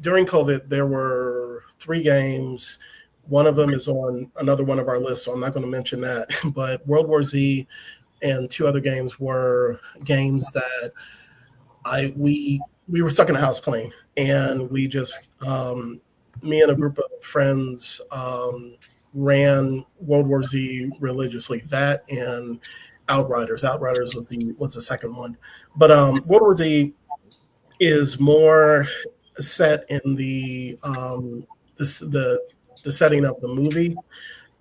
during COVID, there were 3 games. One of them is on another one of our lists, so I'm not going to mention that. But World War Z and 2 other games were games that we were stuck in a house playing, and we just me and a group of friends ran World War Z religiously. That and Outriders. Outriders was the second one, but World War Z is more set in the setting of the movie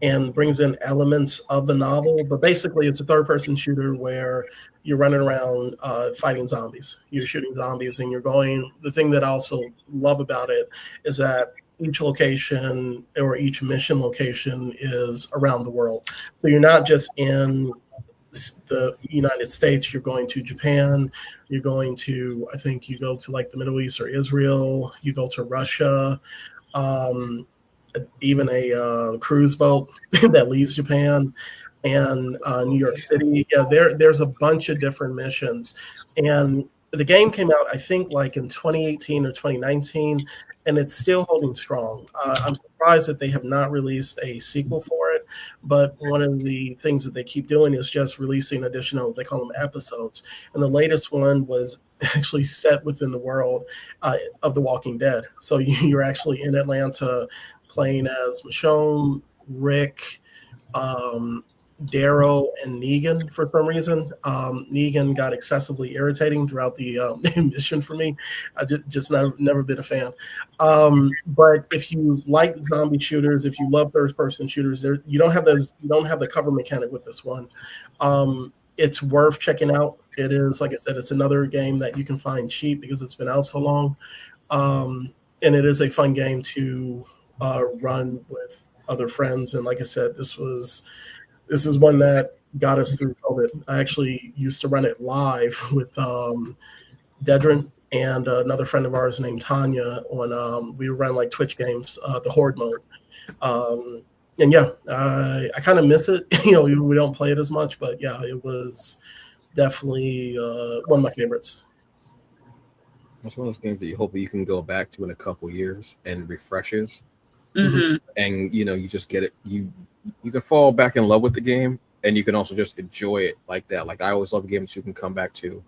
and brings in elements of the novel. But basically, it's a third-person shooter where you're running around fighting zombies. You're shooting zombies, and you're going. The thing that I also love about it is that each location or each mission location is around the world. So you're not just in the United States. You're going to Japan. You're going to, I think you go to like the Middle East or Israel. You go to Russia. Even a cruise boat that leaves Japan, and New York City. Yeah, there's a bunch of different missions. And the game came out, I think, like in 2018 or 2019, and it's still holding strong. I'm surprised that they have not released a sequel for it, but one of the things that they keep doing is just releasing additional, they call them episodes. And the latest one was actually set within the world of The Walking Dead. So you're actually in Atlanta playing as Michonne, Rick, Darrow, and Negan for some reason. Negan got excessively irritating throughout the mission for me. I just never been a fan. But if you like zombie shooters, if you love third-person shooters, you don't have the cover mechanic with this one. it's worth checking out. It is, like I said, it's another game that you can find cheap because it's been out so long. And it is a fun game to run with other friends. And like I said, this is one that got us through COVID. I actually used to run it live with Dedrin and another friend of ours named Tanya on we run like Twitch games, the Horde mode. And yeah, I kind of miss it. We don't play it as much, but yeah, it was definitely one of my favorites. It's one of those games that you hope you can go back to in a couple years and refreshes, Mm-hmm. and you just get it. You can fall back in love with the game, and you can also just enjoy it like that. Like I always love games you can come back to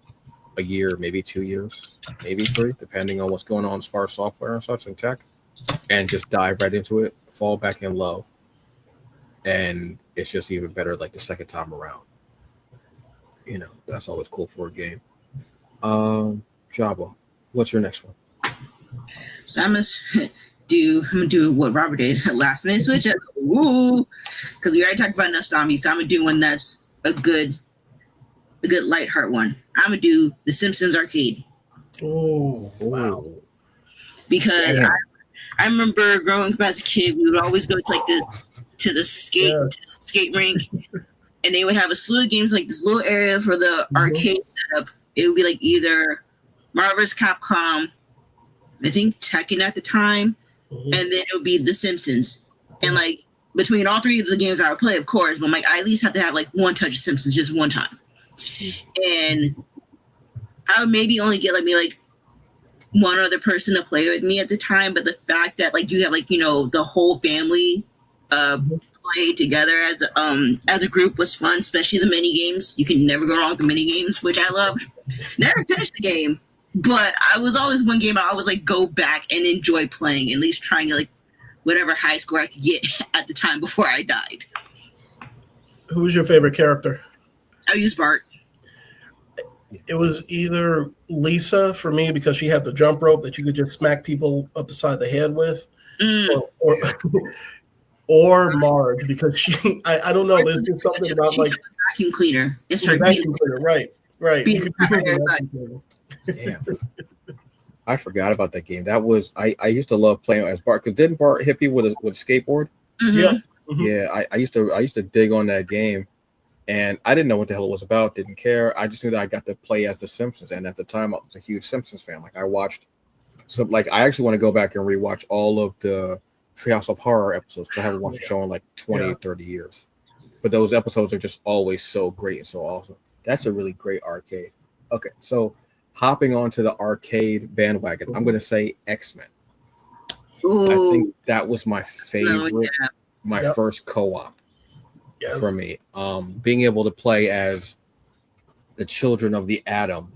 a year, maybe 2 years, maybe 3, depending on what's going on as far as software and such and tech, and just dive right into it, fall back in love, and it's just even better like the second time around. That's always cool for a game. Java, what's your next one? So I'm gonna do what Robert did, last minute switch. Ooh, because we already talked about Nasami, so I'm gonna do one that's a good light heart one. I'm gonna do The Simpsons Arcade. Oh, wow. Because I remember growing up as a kid, we would always go to like this to the skate rink, and they would have a slew of games like this little area for the arcade setup. It would be like either Marvel vs. Capcom, I think Tekken at the time, and then it would be The Simpsons. And like between all three of the games I would play, of course, but like I at least have to have like one touch of Simpsons just one time. And I would maybe only get like one other person to play with me at the time, but the fact that like you have like the whole family play together as a group was fun, especially the mini games. You can never go wrong with the mini games, which I loved. Never finished the game, but I was always one game I always like go back and enjoy playing, at least trying to like whatever high score I could get at the time before I died. Who was your favorite character? I used Bart. It was either Lisa for me because she had the jump rope that you could just smack people up the side of the head with, or Marge because she I don't know. There's just something about like vacuum cleaner. It's her vacuum cleaner, right? Damn. I forgot about that game. That was I used to love playing as Bart because didn't Bart hit people with a skateboard? Yeah. Yeah, I used to dig on that game, and I didn't know what the hell it was about. Didn't care. I just knew that I got to play as the Simpsons, and at the time I was a huge Simpsons fan. Like I watched, I actually want to go back and rewatch all of the Treehouse of Horror episodes because I haven't watched the show in like 20 or 30 years. But those episodes are just always so great and so awesome. That's a really great arcade. Okay, so hopping onto the arcade bandwagon, I'm going to say X-Men. I think that was my favorite, first co-op for me. Being able to play as the children of the Atom,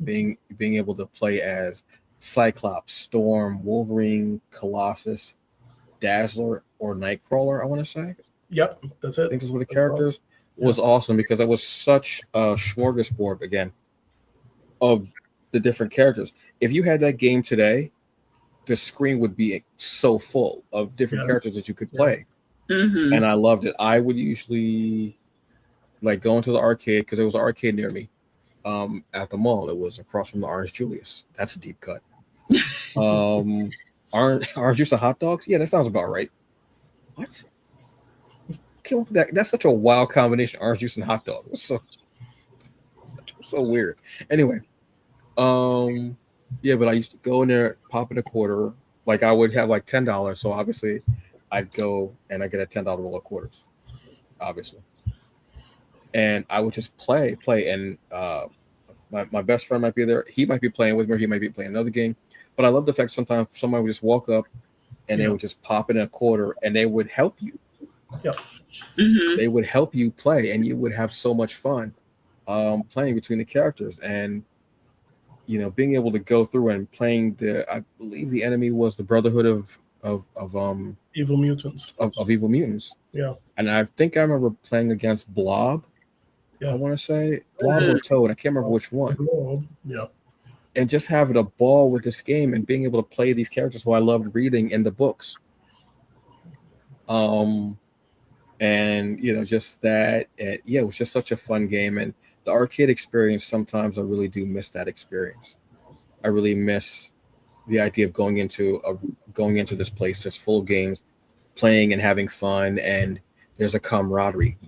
being able to play as Cyclops, Storm, Wolverine, Colossus, Dazzler, or Nightcrawler, I want to say. Yep, that's it. I think those were the characters. Was awesome because it was such a smorgasbord again of the different characters. If you had that game today, the screen would be so full of different characters that you could play. And I loved it. I would usually like go into the arcade because there was an arcade near me at the mall. It was across from the Orange Julius. That's a deep cut. Orange juice and hot dogs? Yeah, that sounds about right. What? Came up with that? That's such a wild combination. Orange juice and hot dog. So weird. Anyway, yeah, but I used to go in there, pop in a quarter. Like I would have like $10, so obviously I'd go and I get a $10 roll of quarters, obviously, and I would just play, and my best friend might be there. He might be playing with me, or he might be playing another game. But I love the fact sometimes somebody would just walk up and they would just pop in a quarter and they would help you. They would help you play, and you would have so much fun playing between the characters, and being able to go through and playing I believe the enemy was the Brotherhood of Evil Mutants. Of Evil Mutants. Yeah. And I think I remember playing against Blob. Yeah. I want to say Blob or Toad. I can't remember which one. Yeah. And just having a ball with this game and being able to play these characters who I loved reading in the books. And just that, it was just such a fun game. And the arcade experience, sometimes I really do miss that experience. I really miss the idea of going into this place that's full of games, playing and having fun, and there's a camaraderie.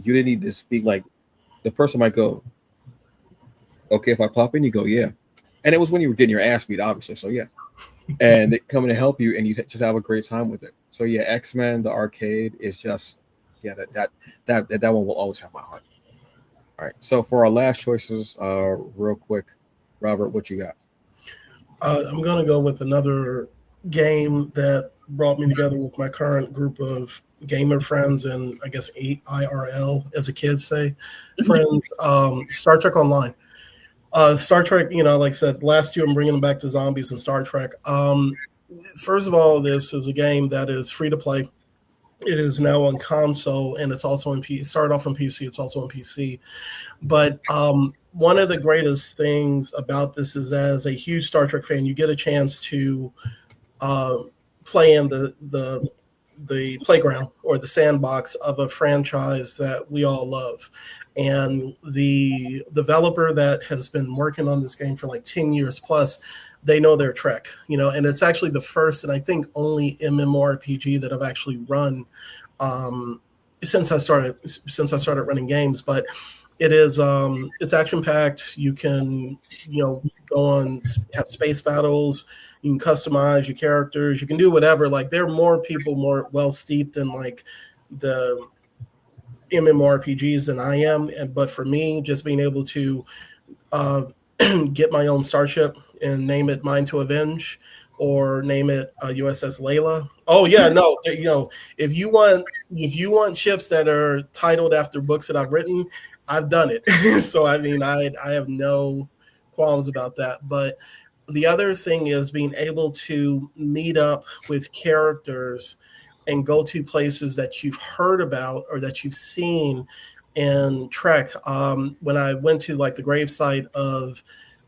You didn't need to speak like the person might go, okay, if I pop in, you go, yeah. And it was when you were getting your ass beat, obviously. So yeah, and they come in to help you, and you just have a great time with it. So yeah, X Men, the arcade is just yeah that one will always have my heart. All right. So for our last choices, real quick, Robert, what you got? I'm going to go with another game that brought me together with my current group of gamer friends and I guess IRL, as the kids say, friends. Star Trek Online. Star Trek, like I said, last year I'm bringing them back to zombies and Star Trek. First of all, this is a game that is free to play. It is now on console and it's also on PC. It started off on PC. It's also on PC. But one of the greatest things about this is, as a huge Star Trek fan, you get a chance to uh, play in the playground or the sandbox of a franchise that we all love. And the developer that has been working on this game for like 10 years plus, they know their Trek, and it's actually the first and I think only MMORPG that I've actually run um, since I started running games. But it is it's action packed. You can go on, have space battles. You can customize your characters. You can do whatever. Like, there are more people more well steeped in like the MMORPGs than I am. But for me, just being able to uh, get my own starship and name it Mine to Avenge, or name it USS Layla. Oh yeah, no, if you want ships that are titled after books that I've written, I've done it. So I mean, I have no qualms about that. But the other thing is being able to meet up with characters and go to places that you've heard about or that you've seen in Trek. When I went to like the gravesite of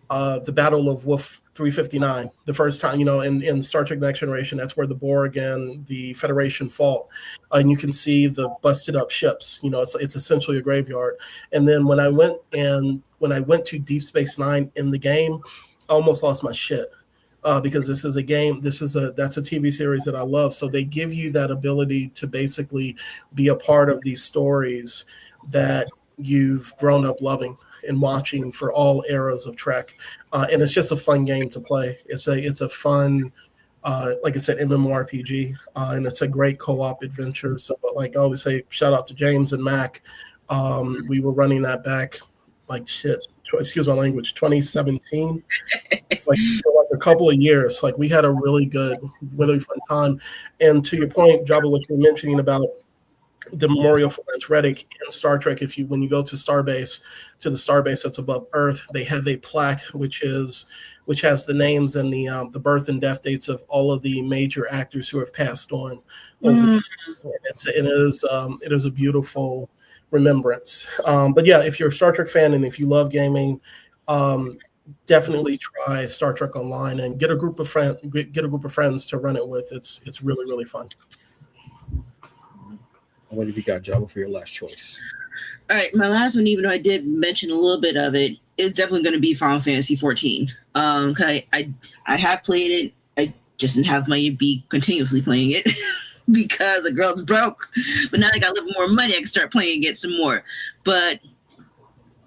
the Battle of Wolf 359, the first time, in Star Trek Next Generation, that's where the Borg and the Federation fought. And you can see the busted up ships. It's essentially a graveyard. And then when I went to Deep Space Nine in the game, I almost lost my shit. Because this is a game, that's a TV series that I love. So they give you that ability to basically be a part of these stories that you've grown up loving and watching for all eras of Trek, and it's just a fun game to play. It's a fun, like I said, MMORPG, and it's a great co-op adventure. So, like I always say, shout out to James and Mac. We were running that back, like shit. Excuse my language. 2017, like for like a couple of years. Like, we had a really good, really fun time. And to your point, Jabba, what you were mentioning about the memorial for Lance Reddick in Star Trek, when you go to Starbase, to the Starbase that's above Earth, they have a plaque which has the names and the birth and death dates of all of the major actors who have passed on over the years. It is a beautiful remembrance. But yeah, if you're a Star Trek fan and if you love gaming, definitely try Star Trek Online and get a group of friends to run it with. It's really, really fun. What have you got, Jabba, for your last choice? All right, my last one, even though I did mention a little bit of it, is definitely going to be Final Fantasy 14. I have played it. I just didn't have money to be continuously playing it because the girl's broke. But now I got a little more money, I can start playing it some more. But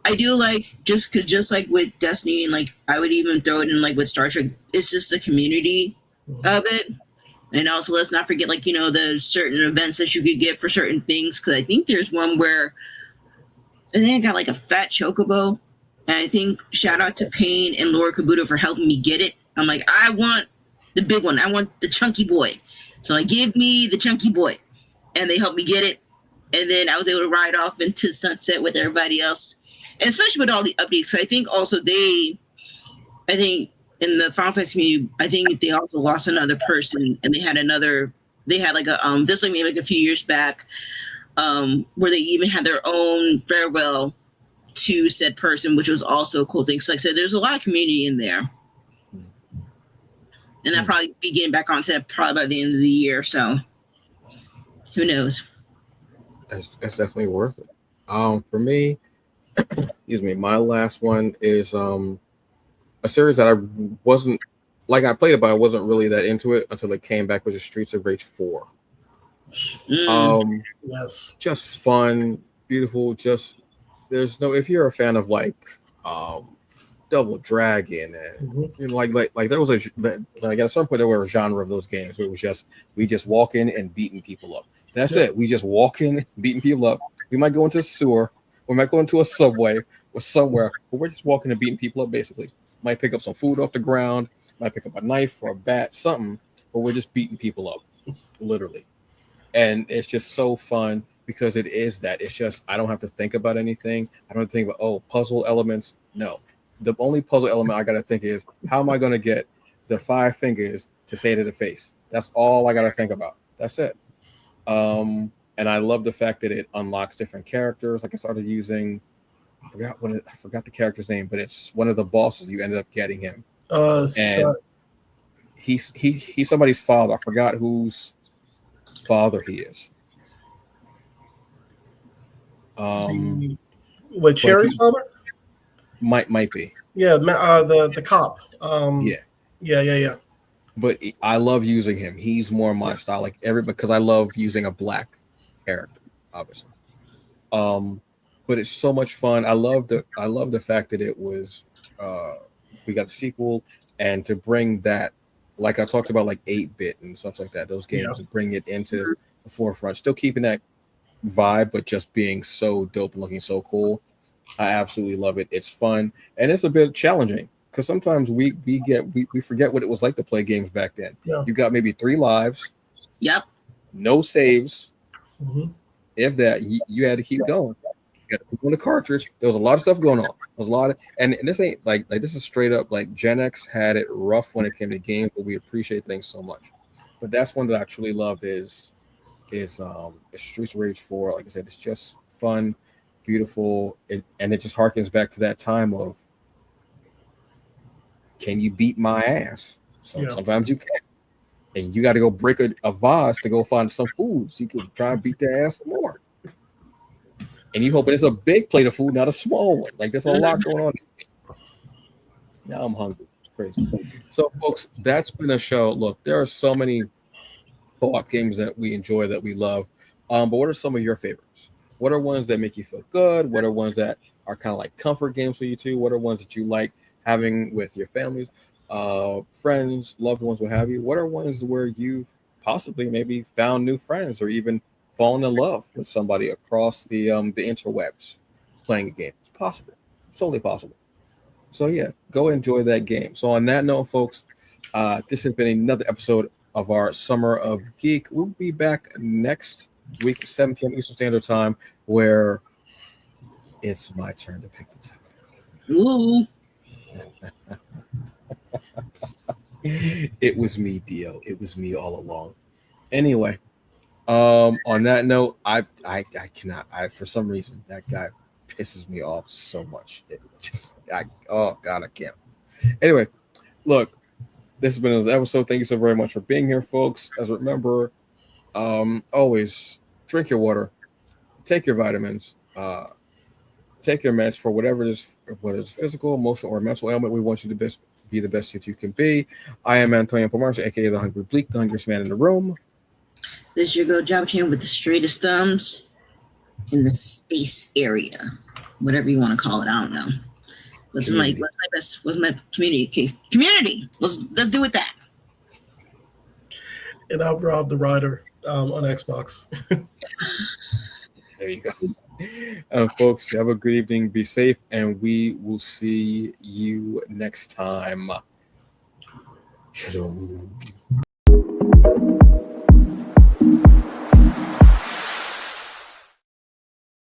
I do like, just like with Destiny, and like I would even throw it in like with Star Trek, it's just the community of it. And also, let's not forget, like, the certain events that you could get for certain things. Because I think there's one where I think I got like a fat chocobo. And I think shout out to Payne and Laura Kabuto for helping me get it. I'm like, I want the big one. I want the chunky boy. So I give me the chunky boy. And they helped me get it. And then I was able to ride off into the sunset with everybody else. And especially with all the updates. So I think also in the Final Fantasy community, I think they also lost another person, and they had like a this like maybe like a few years back, where they even had their own farewell to said person, which was also a cool thing. So like I said, there's a lot of community in there. And I'll probably be getting back onto that probably by the end of the year. So who knows? That's definitely worth it. For me, excuse me. My last one is a series that I wasn't like I played it, but I wasn't really that into it until it came back, which is Streets of Rage 4. Mm, Um, Yes. just fun, beautiful. Just there's no if you're a fan of like um Double Dragon and Hmm. you know like there was like at some point there were a genre of those games where it was just we just walk in and beating people up. That's Yep. it. We just walk in beating people up. We might go into a sewer, we might go into a subway or somewhere, but we're just walking and beating people up basically. Might pick up some food off the ground, might pick up a knife or a bat, something, but we're just beating people up, literally. And it's just so fun because it is that. It's just I don't have to think about anything. I don't think about puzzle elements. No, the only puzzle element I got to think is how am I going to get the five fingers to say to the face. That's all I got to think about. That's it. And I love the fact that it unlocks different characters. Like I started using, I forgot the character's name, but it's one of the bosses. You ended up getting him, and So he's somebody's father. I forgot whose father he is. Um, the with but if Cherry's you father? might be, Yeah, the cop. yeah. Yeah. But I love using him. He's more my Yeah. style, like every because I love using a black character, obviously. Um, but it's so much fun. I love the fact that it was uh we got the sequel and to bring that like I talked about like 8-bit and stuff like that, those Yeah. games and bring it into the forefront, still keeping that vibe, but just being so dope and looking so cool. I absolutely love it. It's fun and it's a bit challenging because sometimes we forget what it was like to play games back then. Yeah. You got maybe three lives, yep. no saves. Hmm. If that, you had to keep going. You got to put on the cartridge. There was a lot of stuff going on. There was a lot of, and this ain't like this is straight up like Gen X had it rough when it came to games, but we appreciate things so much. But that's one that I truly love is Streets of Rage 4. Like I said, it's just fun, beautiful, and it just harkens back to that time of can you beat my ass? So Yeah. sometimes you can, and you got to go break a vase to go find some food so you can try and beat their ass some more. And you hoping it's a big plate of food, not a small one. Like there's a lot going on. Now I'm hungry. It's crazy. So, folks, that's been a show. Look, there are so many co-op games that we enjoy that we love. But what are some of your favorites? What are ones that make you feel good? What are ones that are kind of like comfort games for you too? What are ones that you like having with your families, friends, loved ones, what have you? What are ones where you've possibly maybe found new friends or even fallen in love with somebody across the interwebs playing a game? It's possible. It's totally possible. So yeah, go enjoy that game. So on that note, folks, this has been another episode of our Summer of Geek. We'll be back next week, 7 p.m. Eastern Standard Time, where it's my turn to pick the topic. Ooh. It was me, Dio. It was me all along. Anyway, on that note, I cannot. I for some reason that guy pisses me off so much. It just oh god, I can't. Anyway, look, this has been another episode. Thank you so very much for being here, folks. As remember, always drink your water, take your vitamins, take your meds for whatever it is, whether it's physical, emotional, or mental ailment. We want you to be the best that you can be. I am Antonio Pomarcia, aka the Hungry Bleak, the hungriest man in the room. This is your girl Jabba Chan with the straightest thumbs in the space area. Whatever you want to call it. I don't know. What's my best? What's my community? Community. Let's do it that. And I'm Rob the Rider on Xbox. There you go. Folks, have a good evening. Be safe, and we will see you next time.